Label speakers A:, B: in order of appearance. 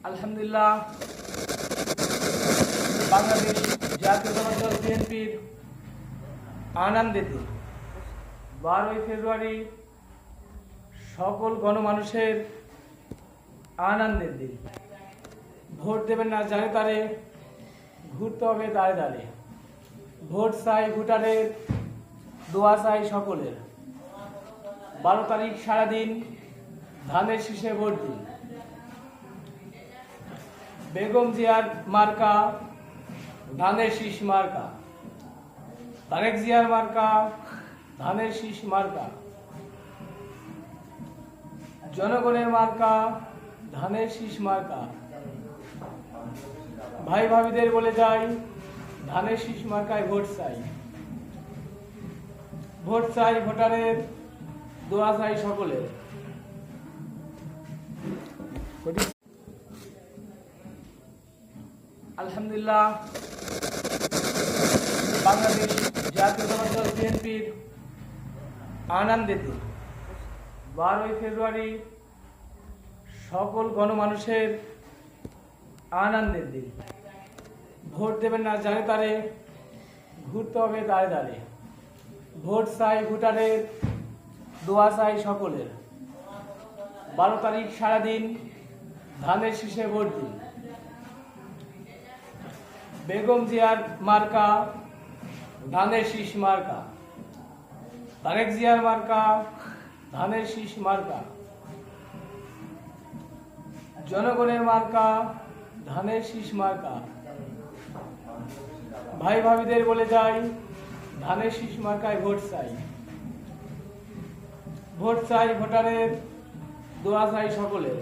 A: আলহামদুলিল্লাহ, বাংলাদেশ জাতীয়তাবাদী দল বিএনপির আনন্দের দিন 12ই ফেব্রুয়ারি সকল গণমানুষের আনন্দের দিন। ভোট দেবেন না যারে তারে, ঘুরতে হবে দাঁড়ে দাঁড়ে। ভোট চাই ভোটারের, দোয়া চাই সকলের। 12 তারিখ সারাদিন ধানের শীষে ভোট দিন। বেগম জিয়ার মার্কা ধানের শীষ মার্কা, তারেক জিয়ার মার্কা ধানের শীষ মার্কা, জনগণের মার্কা ধানের শীষ মার্কা। ভাই ভাবিদের বলে যাই, ধানের শীষ মার্কায় ভোট চাই। ভোট চাই ভোটারের, দোয়া চাই সকলের। আলহামদুলিল্লাহ, বাংলাদেশ জাতীয়তাবাদী দল বিএনপির আনন্দের দিন 12ই ফেব্রুয়ারি সকল গণমানুষের আনন্দের দিন। ভোট দেবেন না যারে তারে, ঘুরতে হবে দাঁড়ে দাঁড়ে। ভোট চাই ভোটারের, দোয়া চাই সকলের। 12 তারিখ সারাদিন ধানের শীষে ভোট দিন। বেগম জিয়ার মার্কা ধানের শীষ মার্কা, তারেক জিয়ার মার্কা ধানের শীষ মার্কা, জনগণের মার্কা ধানের শীষ মার্কা। ভাই ভাবিদের বলে যাই, ধানের শীষ মার্কায় ভোট চাই। ভোট চাই ভোটারের, দোয়া চাই সকলের।